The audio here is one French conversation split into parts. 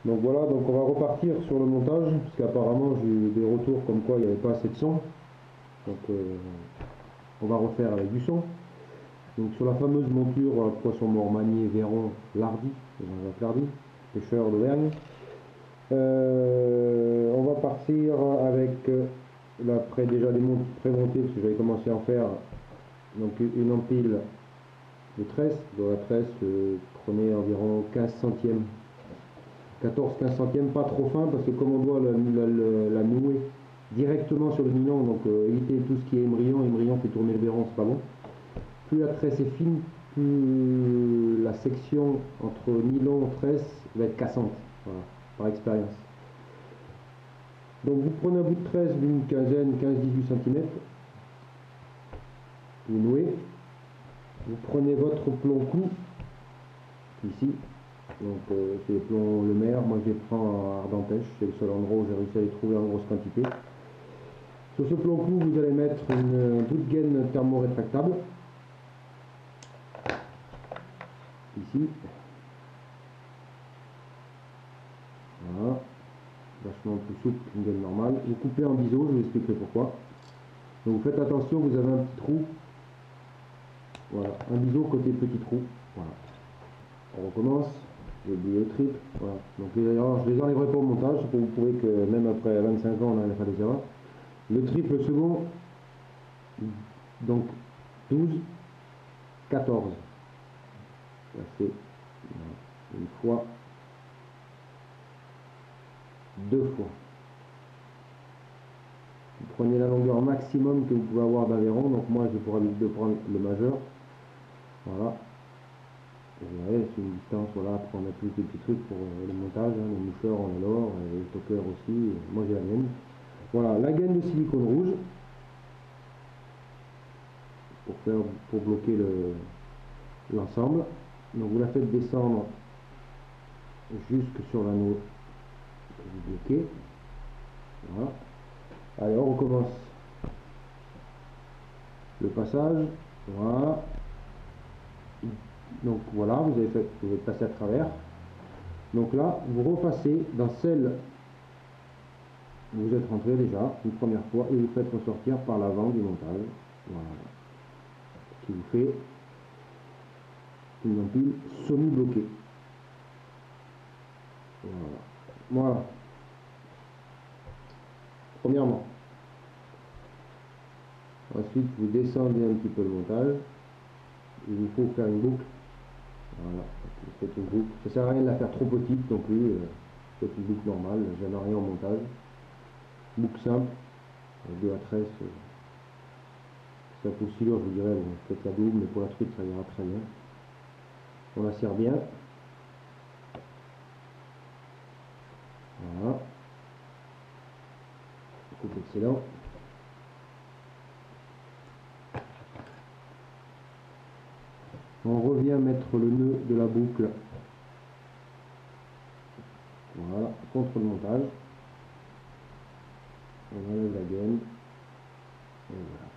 Donc voilà, donc on va repartir sur le montage, parce qu'apparemment j'ai eu des retours comme quoi il n'y avait pas assez de son. Donc on va refaire avec du son. Donc sur la fameuse monture poisson mort manié Véron Lardy, Jean-Jacques Lardy, pêcheur d'Auvergne. On va partir avec déjà des montres prémontées, parce que j'avais commencé à en faire. Donc une empile de tresse, dont la tresse prenait environ 15 centièmes. 14-15 centièmes, pas trop fin, parce que comme on doit la nouer directement sur le nylon, donc éviter tout ce qui est émerillon fait tourner le Véron, c'est pas bon. Plus la tresse est fine, plus la section entre nylon et tresse va être cassante, voilà, par expérience. Donc vous prenez un bout de tresse d'une quinzaine, 15-18 cm, vous nouez, vous prenez votre plomb clou, ici, donc c'est les plombs Le Maire, moi je les prends à Ardentèche, c'est le seul endroit où j'ai réussi à les trouver en grosse quantité. Sur ce plomb clou, vous allez mettre une bout de gaine thermorétractable, ici, voilà, vachement plus souple qu'une gaine normale. Vous coupez en biseau, je vous expliquerai pourquoi. Donc vous faites attention, vous avez un petit trou, voilà, un biseau côté petit trou, voilà. On recommence, j'ai oublié le triple, voilà. Donc les erreurs, je les enlèverai pas au montage, pour vous prouver que même après 25 ans, on n'arrive pas à des erreurs. Le triple second, donc 12, 14. Ça fait une fois, deux fois. Vous prenez la longueur maximum que vous pouvez avoir d'un Véron, donc moi j'ai pour habitude de prendre le majeur. Voilà. Vous voyez, c'est une distance, voilà, pour mettre tous les petits trucs pour le montage, hein, les moucheurs en alors, les toqueurs aussi, moi j'ai la mienne. Voilà, la gaine de silicone rouge, pour bloquer l'ensemble. Donc vous la faites descendre jusque sur l'anneau que vous bloquez. Voilà. Allez, on recommence le passage. Voilà. Donc voilà, vous avez passé à travers. Donc là, vous repassez dans celle où vous êtes rentré déjà une première fois et vous faites ressortir par l'avant du montage. Voilà. Ce qui vous fait une empile semi-bloquée. Voilà. Voilà. Premièrement. Ensuite, vous descendez un petit peu le montage. Il vous faut faire une boucle. Voilà. Vous faites une boucle. Ça sert à rien de la faire trop petite non plus. Faites une boucle normale. J'aime rien au montage. Boucle simple. 2 à 13. C'est un peu aussi lourd, je vous dirais. Bon, faites la double, mais pour la truite, ça ira très bien. On la serre bien. Voilà. C'est excellent. On revient mettre le nœud de la boucle, voilà, contre le montage. On enlève la gaine. Et voilà.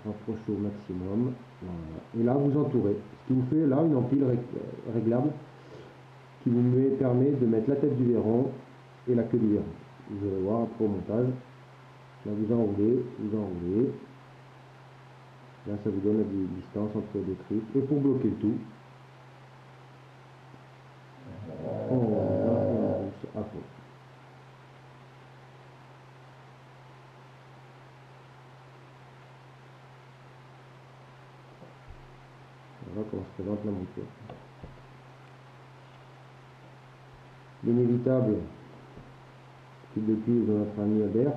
Rapprochez au maximum. Voilà. Et là, vous entourez. Ce qui vous fait là une empile réglable qui vous permet de mettre la tête du Véron et la queue du Véron. Vous allez voir après au montage. Là, vous enroulez, vous enroulez. Là, ça vous donne la distance entre les deux trucs. Et pour bloquer le tout, on pousse à fond. Voilà comment se présente la monture. L'inévitable tube de cuivre de notre ami Albert.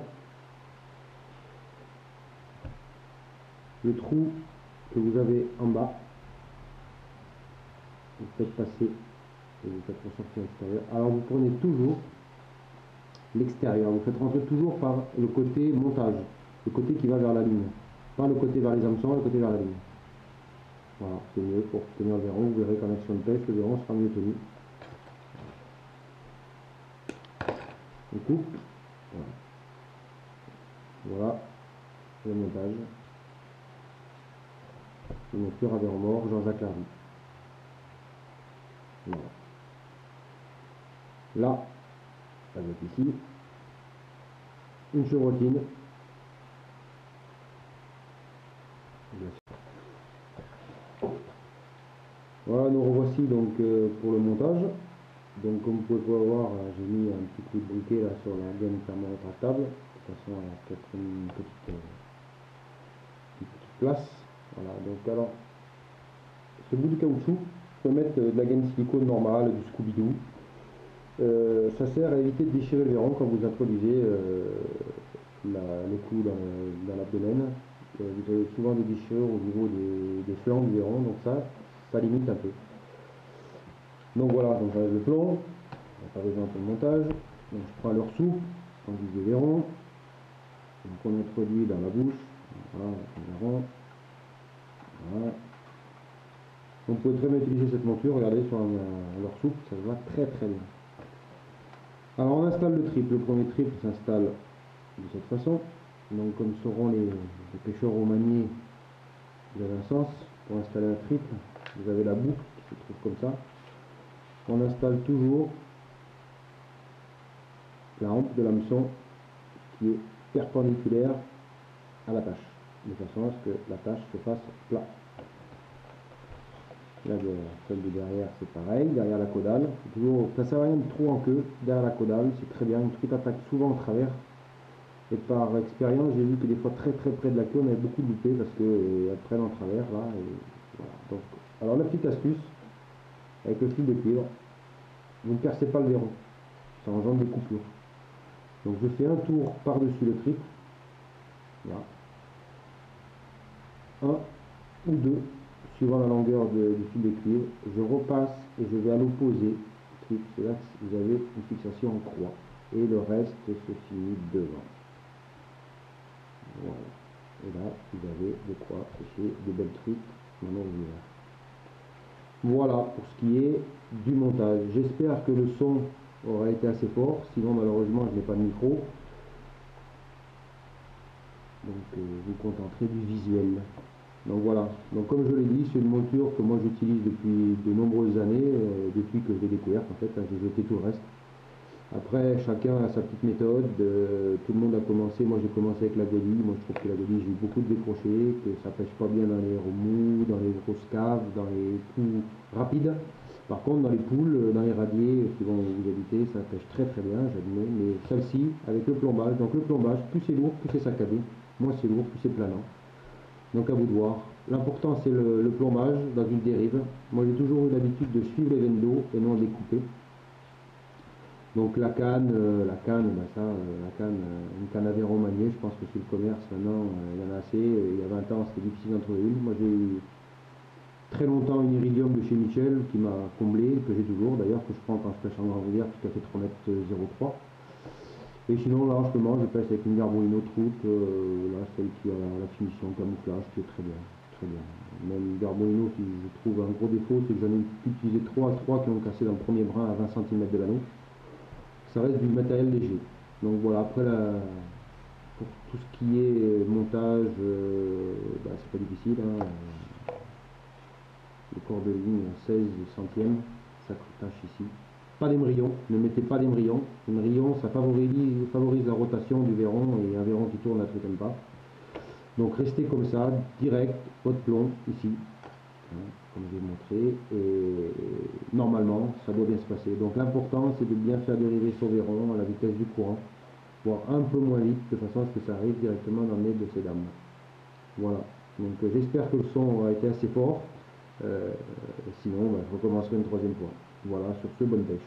Le trou que vous avez en bas, vous faites passer et vous faites ressortir à l'extérieur. Alors vous prenez toujours l'extérieur, vous faites rentrer toujours par le côté montage, le côté qui va vers la ligne, pas le côté vers les hameçons, le côté vers la ligne. Voilà, c'est mieux pour tenir le Véron. Vous verrez qu'en action de pêche, le Véron sera mieux tenu. On coupe. Voilà. Voilà le montage. Une monture à Véron mort, Jean-Jacques Lardy. Voilà. Là, avec ici, une chevrotine. Voilà, nous revoici donc pour le montage. Donc comme vous pouvez voir, j'ai mis un petit coup de briquet là sur la gaine thermo rétractable. De toute façon, elle a peut-être une petite place. Voilà, donc alors, ce bout de caoutchouc, je peux mettre de la gaine silicone normale, du Scooby-Doo. Ça sert à éviter de déchirer le verron quand vous introduisez le clou dans l'abdomen. Vous avez souvent des déchirures au niveau des flancs du verron, donc ça limite un peu. Donc voilà, donc j'enlève le plomb, on va faire exemple le montage. Donc je prends leur soupe, on vise le verron, donc on introduit dans la bouche, voilà, le verron, voilà. On peut très bien utiliser cette monture, regardez sur leur soupe, ça va très très bien. Alors on installe le triple, le premier triple s'installe de cette façon, donc comme sauront les pêcheurs romaniers, vous avez un sens, pour installer un triple, vous avez la boucle qui se trouve comme ça. On installe toujours la rampe de l'hameçon qui est perpendiculaire à la tâche, de façon à ce que la tâche se fasse plat. Là, celle de derrière, c'est pareil, derrière la caudale. Toujours, ça sert à rien de trop en queue, derrière la caudale, c'est très bien. Une truite attaque souvent en travers. Et par expérience, j'ai vu que des fois très très près de la queue, on avait beaucoup de loupés parce qu'elles prennent en travers là. Et voilà. Donc, alors la petite astuce, avec le fil de cuivre, vous ne percez pas le verrou, ça engendre des coupures. Donc je fais un tour par-dessus le triple, voilà. Un ou deux, suivant la longueur du fil de cuivre. Je repasse et je vais à l'opposé. C'est là que vous avez une fixation en croix. Et le reste se finit devant. Voilà. Et là, vous avez de quoi pêcher des belles truites maintenant l'hiver. Voilà pour ce qui est du montage. J'espère que le son aura été assez fort. Sinon, malheureusement, je n'ai pas de micro. Donc, vous contenterez du visuel. Donc voilà, donc comme je l'ai dit, c'est une monture que moi j'utilise depuis de nombreuses années, depuis que je l'ai découverte en fait, hein, j'ai jeté tout le reste. Après, chacun a sa petite méthode, tout le monde a commencé, moi j'ai commencé avec la godille, moi je trouve que la godille j'ai eu beaucoup de décrochés, que ça pêche pas bien dans les remous, dans les grosses caves, dans les coups rapides. Par contre dans les poules, dans les radiers, suivant où vous habitez, ça pêche très très bien, j'admets, mais celle-ci, avec le plombage, donc le plombage, plus c'est lourd, plus c'est saccadé, moins c'est lourd, plus c'est planant. Donc à vous de voir. L'important c'est le plombage dans une dérive. Moi j'ai toujours eu l'habitude de suivre les veines d'eau et non de les couper. Donc la canne, ben ça, la canne, une canne à verron maniée, je pense que sur le commerce maintenant il y en a assez. Il y a 20 ans c'était difficile d'en trouver une. Moi j'ai eu très longtemps une iridium de chez Michel qui m'a comblé, que j'ai toujours d'ailleurs, que je prends quand je pêche en grande rivière, tout à fait 3 mètres 03. Et sinon là en ce moment je pêche avec une Garbolino Trout, là celle qui a la finition camouflage qui est très bien. Très bien. Même Garbolino qui je trouve un gros défaut, c'est que j'en ai utilisé 3 qui ont cassé dans le premier brin à 20 cm de l'anneau. Ça reste du matériel léger. Donc voilà, après pour tout ce qui est montage, c'est pas difficile. Hein. Le corps de ligne à 16 centièmes, ça tâche ici. Pas d'émerillon, ne mettez pas d'émerillon. L'émerillon, ça favorise la rotation du verron et un verron qui tourne, la truc comme pas. Donc restez comme ça, direct, haut de plomb, ici, hein, comme je vais montrer, et normalement, ça doit bien se passer. Donc l'important, c'est de bien faire dériver son verron à la vitesse du courant, voire un peu moins vite, de façon à ce que ça arrive directement dans le nez de ces dames. Voilà, donc j'espère que le son aura été assez fort. Sinon, je recommencerai une troisième fois. Voilà, sur ce, bonne pêche.